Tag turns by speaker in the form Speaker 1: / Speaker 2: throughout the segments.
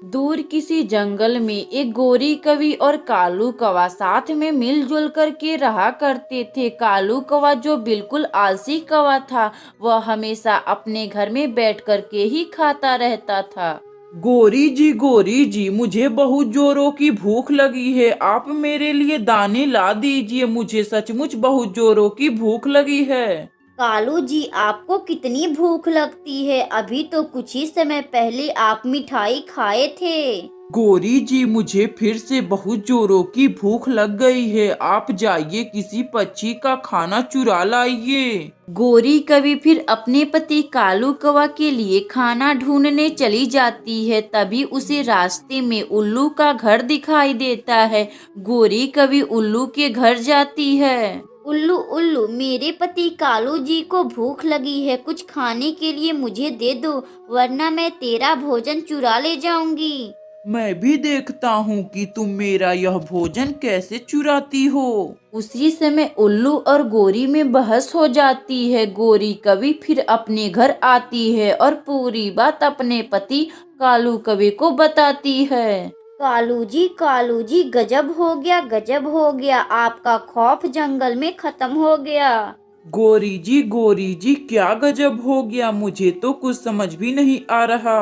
Speaker 1: दूर किसी जंगल में एक गोरी कौवा और कालू कौवा साथ में मिलजुल कर के रहा करते थे। कालू कौवा जो बिल्कुल आलसी कौवा था, वह हमेशा अपने घर में बैठ कर के ही खाता रहता था।
Speaker 2: गोरी जी, मुझे बहुत जोरों की भूख लगी है। आप मेरे लिए दाने ला दीजिए, मुझे सचमुच बहुत जोरों की भूख लगी है।
Speaker 3: कालू जी, आपको कितनी भूख लगती है? अभी तो कुछ ही समय पहले आप मिठाई खाए थे।
Speaker 2: गोरी जी, मुझे फिर से बहुत जोरों की भूख लग गई है। आप जाइए किसी पक्षी का खाना चुरा लाइए।
Speaker 1: गोरी कवि फिर अपने पति कालू कौवा के लिए खाना ढूंढने चली जाती है। तभी उसे रास्ते में उल्लू का घर दिखाई देता है। गोरी कवि उल्लू के घर जाती है।
Speaker 3: उल्लू उल्लू, मेरे पति कालू जी को भूख लगी है, कुछ खाने के लिए मुझे दे दो, वरना मैं तेरा भोजन चुरा ले जाऊंगी।
Speaker 2: मैं भी देखता हूँ कि तुम मेरा यह भोजन कैसे चुराती हो।
Speaker 1: उसी समय उल्लू और गोरी में बहस हो जाती है। गोरी कवि फिर अपने घर आती है और पूरी बात अपने पति कालू कवि को बताती है।
Speaker 3: कालू जी, गजब हो गया, आपका खौफ जंगल में खत्म हो गया।
Speaker 2: गोरी जी, क्या गजब हो गया, मुझे तो कुछ समझ भी नहीं आ रहा।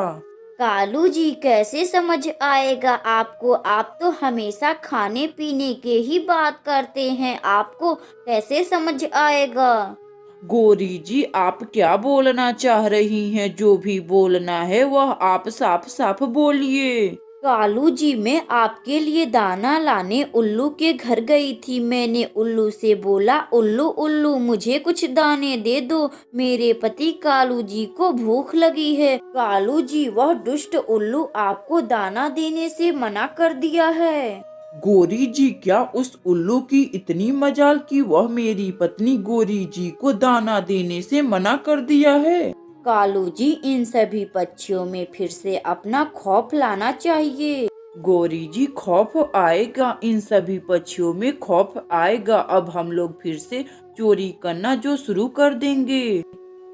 Speaker 3: कालू जी, कैसे समझ आएगा आपको? आप तो हमेशा खाने पीने के ही बात करते हैं, आपको कैसे समझ आएगा?
Speaker 2: गोरी जी, आप क्या बोलना चाह रही हैं? जो भी बोलना है वह आप साफ साफ बोलिए।
Speaker 3: कालू जी, मैं आपके लिए दाना लाने उल्लू के घर गई थी। मैंने उल्लू से बोला, उल्लू उल्लू, मुझे कुछ दाने दे दो, मेरे पति कालू जी को भूख लगी है। कालू जी, वह दुष्ट उल्लू आपको दाना देने से मना कर दिया है।
Speaker 2: गोरी जी, क्या उस उल्लू की इतनी मजाल कि वह मेरी पत्नी गोरी जी को दाना देने से मना कर दिया है?
Speaker 3: कालू जी, इन सभी पक्षियों में फिर से अपना खौफ लाना चाहिए।
Speaker 2: गोरी जी, खौफ आएगा, इन सभी पक्षियों में खौफ आएगा। अब हम लोग फिर से चोरी करना जो शुरू कर देंगे।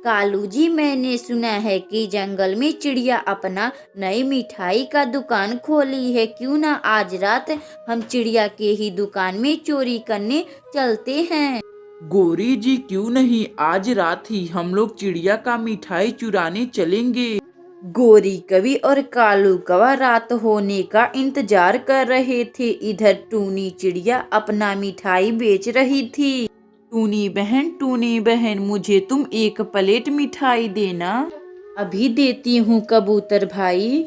Speaker 3: कालू जी, मैंने सुना है कि जंगल में चिड़िया अपना नई मिठाई का दुकान खोली है। क्यों ना आज रात हम चिड़िया के ही दुकान में चोरी करने चलते हैं।
Speaker 2: गोरी जी, क्यों नहीं, आज रात ही हम लोग चिड़िया का मिठाई चुराने चलेंगे।
Speaker 1: गोरी कवि और कालू कौवा रात होने का इंतजार कर रहे थे। इधर टूनी चिड़िया अपना मिठाई बेच रही थी। टूनी बहन, मुझे तुम एक प्लेट मिठाई देना। अभी देती हूँ कबूतर भाई।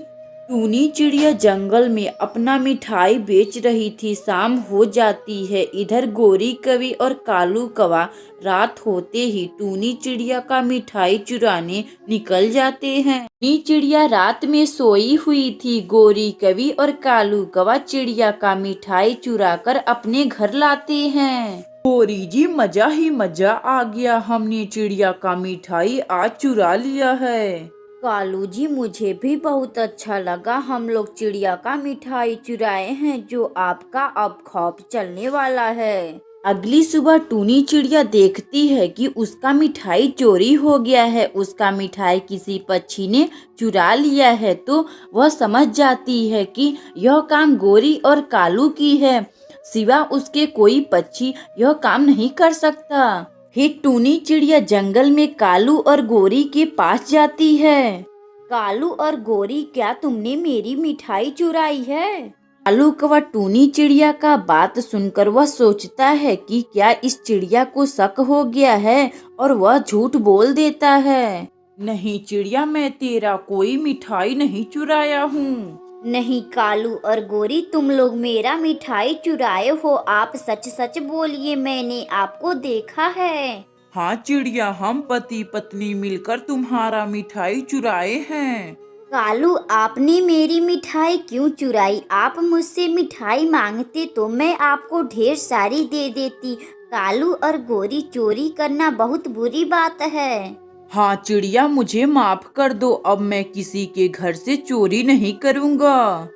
Speaker 1: टूनी चिड़िया जंगल में अपना मिठाई बेच रही थी। शाम हो जाती है। इधर गोरी कवि और कालू कौवा रात होते ही टूनी चिड़िया का मिठाई चुराने निकल जाते हैं। टूनी चिड़िया रात में सोई हुई थी। गोरी कवि और कालू कौवा चिड़िया का मिठाई चुरा कर अपने घर लाते हैं।
Speaker 2: गोरी जी, मजा ही मजा आ गया, हमने चिड़िया का मिठाई आज चुरा लिया है।
Speaker 3: कालू जी, मुझे भी बहुत अच्छा लगा, हम लोग चिड़िया का मिठाई चुराए हैं, जो आपका अब खौफ चलने वाला है।
Speaker 1: अगली सुबह टूनी चिड़िया देखती है कि उसका मिठाई चोरी हो गया है। उसका मिठाई किसी पक्षी ने चुरा लिया है। तो वह समझ जाती है कि यह काम गोरी और कालू की है, सिवा उसके कोई पक्षी यह काम नहीं कर सकता। फिर टूनी चिड़िया जंगल में कालू और गोरी के पास जाती है।
Speaker 3: कालू और गोरी, क्या तुमने मेरी मिठाई चुराई है?
Speaker 1: कालू कौवा टूनी चिड़िया का बात सुनकर वह सोचता है कि क्या इस चिड़िया को शक हो गया है और वह झूठ बोल देता है।
Speaker 2: नहीं चिड़िया, मैं तेरा कोई मिठाई नहीं चुराया हूँ।
Speaker 3: नहीं कालू और गोरी, तुम लोग मेरा मिठाई चुराए हो, आप सच सच बोलिए, मैंने आपको देखा है।
Speaker 2: हाँ चिड़िया, हम पति पत्नी मिलकर तुम्हारा मिठाई चुराए हैं।
Speaker 3: कालू, आपने मेरी मिठाई क्यों चुराई? आप मुझसे मिठाई मांगते तो मैं आपको ढेर सारी दे देती। कालू और गोरी, चोरी करना बहुत बुरी बात है।
Speaker 2: हाँ चिड़िया, मुझे माफ कर दो, अब मैं किसी के घर से चोरी नहीं करूँगा।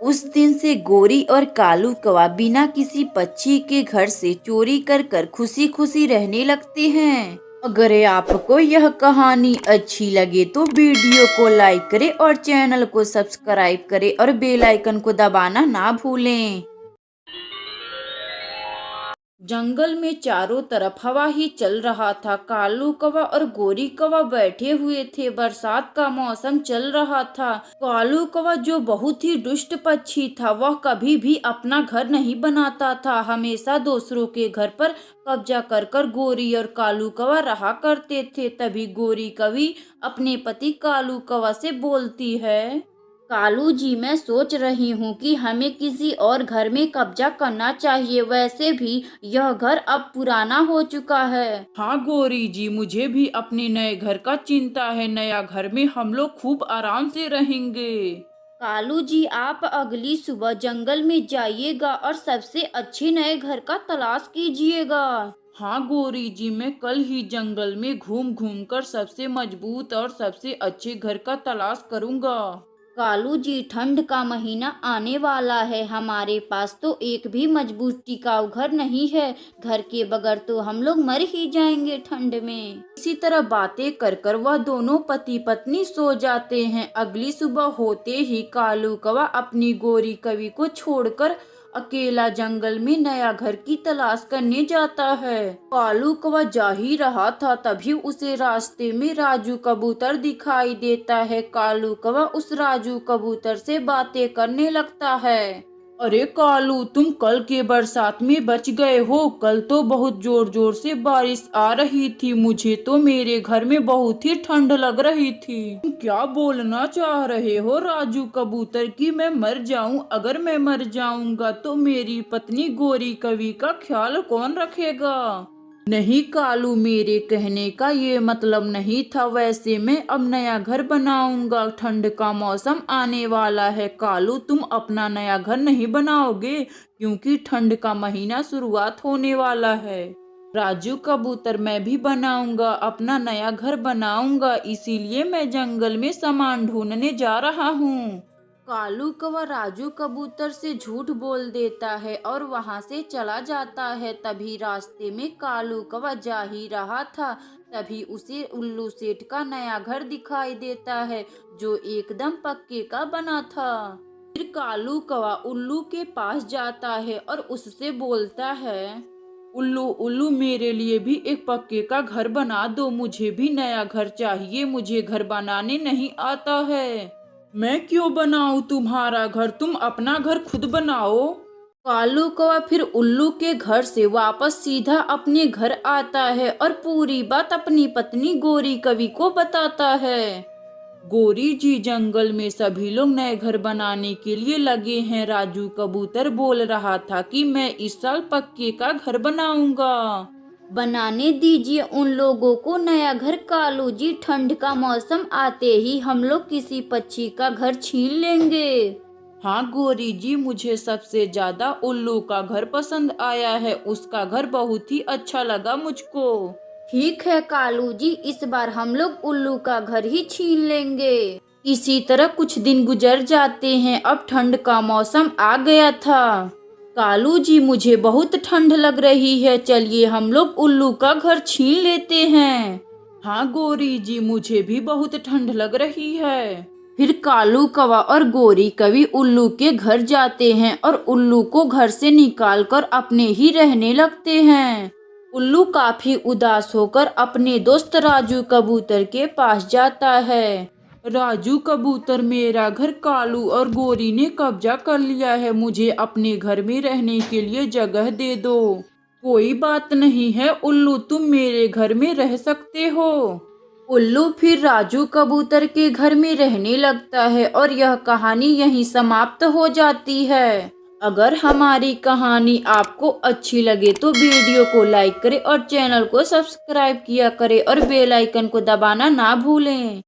Speaker 1: उस दिन से गोरी और कालू कौवा बिना किसी पक्षी के घर से चोरी कर कर खुशी खुशी रहने लगते हैं। अगर आपको यह कहानी अच्छी लगे तो वीडियो को लाइक करें और चैनल को सब्सक्राइब करें और बेल आइकन को दबाना ना भूलें। जंगल में चारों तरफ हवा ही चल रहा था। कालू कौवा और गोरी कौवा बैठे हुए थे। बरसात का मौसम चल रहा था। कालू कौवा जो बहुत ही दुष्ट पक्षी था, वह कभी भी अपना घर नहीं बनाता था। हमेशा दूसरों के घर पर कब्जा कर कर गोरी और कालू कौवा रहा करते थे। तभी गोरी कौवी अपने पति कालू कौवा से बोलती है, कालू जी, मैं सोच रही हूँ कि हमें किसी और घर में कब्जा करना चाहिए। वैसे भी यह घर अब पुराना हो चुका है।
Speaker 2: हाँ गोरी जी, मुझे भी अपने नए घर का चिंता है। नया घर में हम लोग खूब आराम से रहेंगे।
Speaker 3: कालू जी, आप अगली सुबह जंगल में जाइएगा और सबसे अच्छे नए घर का तलाश कीजिएगा।
Speaker 2: हाँ गोरी जी, मैं कल ही जंगल में घूम घूम कर सबसे मजबूत और सबसे अच्छे घर का तलाश करूँगा।
Speaker 3: कालू जी, ठंड का महीना आने वाला है। हमारे पास तो एक भी मजबूत टिकाऊ घर नहीं है। घर के बगैर तो हम लोग मर ही जाएंगे ठंड में।
Speaker 1: इसी तरह बातें कर कर वह दोनों पति पत्नी सो जाते हैं। अगली सुबह होते ही कालू कौवा अपनी गोरी कौवी को छोड़कर अकेला जंगल में नया घर की तलाश करने जाता है। कालू कौवा जा ही रहा था, तभी उसे रास्ते में राजू कबूतर दिखाई देता है। कालू कौवा उस राजू कबूतर से बातें करने लगता है।
Speaker 2: अरे कालू, तुम कल के बरसात में बच गए हो। कल तो बहुत जोर जोर से बारिश आ रही थी। मुझे तो मेरे घर में बहुत ही ठंड लग रही थी। तुम क्या बोलना चाह रहे हो राजू कबूतर कि मैं मर जाऊं? अगर मैं मर जाऊंगा तो मेरी पत्नी गोरी कौवी का ख्याल कौन रखेगा?
Speaker 1: नहीं कालू, मेरे कहने का ये मतलब नहीं था। वैसे मैं अब नया घर बनाऊंगा। ठंड का मौसम आने वाला है। कालू, तुम अपना नया घर नहीं बनाओगे क्योंकि ठंड का महीना शुरुआत होने वाला है। राजू कबूतर, मैं भी बनाऊंगा, अपना नया घर बनाऊंगा। इसीलिए मैं जंगल में सामान ढूंढने जा रहा हूँ। कालू कौवा राजू कबूतर से झूठ बोल देता है और वहां से चला जाता है। तभी रास्ते में कालू कौवा जा ही रहा था, तभी उसे उल्लू सेठ का नया घर दिखाई देता है जो एकदम पक्के का बना था। फिर कालू कौवा उल्लू के पास जाता है और उससे बोलता है,
Speaker 2: उल्लू उल्लू, मेरे लिए भी एक पक्के का घर बना दो। मुझे भी नया घर चाहिए। मुझे घर बनाने नहीं आता है। मैं क्यों बनाऊं तुम्हारा घर? तुम अपना घर खुद बनाओ।
Speaker 1: कालू कौवा फिर उल्लू के घर से वापस सीधा अपने घर आता है और पूरी बात अपनी पत्नी गोरी कौवी को बताता है।
Speaker 2: गोरी जी, जंगल में सभी लोग नए घर बनाने के लिए लगे हैं। राजू कबूतर बोल रहा था कि मैं इस साल पक्के का घर बनाऊंगा।
Speaker 3: बनाने दीजिए उन लोगों को नया घर। कालू जी, ठंड का मौसम आते ही हम लोग किसी पक्षी का घर छीन लेंगे।
Speaker 2: हाँ गोरी जी, मुझे सबसे ज्यादा उल्लू का घर पसंद आया है। उसका घर बहुत ही अच्छा लगा मुझको।
Speaker 3: ठीक है कालू जी, इस बार हम लोग उल्लू का घर ही छीन लेंगे।
Speaker 1: इसी तरह कुछ दिन गुजर जाते हैं। अब ठंड का मौसम आ गया था। कालू जी, मुझे बहुत ठंड लग रही है, चलिए हम लोग उल्लू का घर छीन लेते हैं।
Speaker 2: हाँ गोरी जी, मुझे भी बहुत ठंड लग रही है।
Speaker 1: फिर कालू कौवा और गोरी कौवी उल्लू के घर जाते हैं और उल्लू को घर से निकालकर अपने ही रहने लगते हैं। उल्लू काफी उदास होकर अपने दोस्त राजू कबूतर के पास जाता है।
Speaker 2: राजू कबूतर, मेरा घर कालू और गोरी ने कब्जा कर लिया है। मुझे अपने घर में रहने के लिए जगह दे दो। कोई बात नहीं है उल्लू, तुम मेरे घर में रह सकते हो।
Speaker 1: उल्लू फिर राजू कबूतर के घर में रहने लगता है और यह कहानी यहीं समाप्त हो जाती है। अगर हमारी कहानी आपको अच्छी लगे तो वीडियो को लाइक करें और चैनल को सब्सक्राइब किया करें और बेल आइकन को दबाना ना भूलें।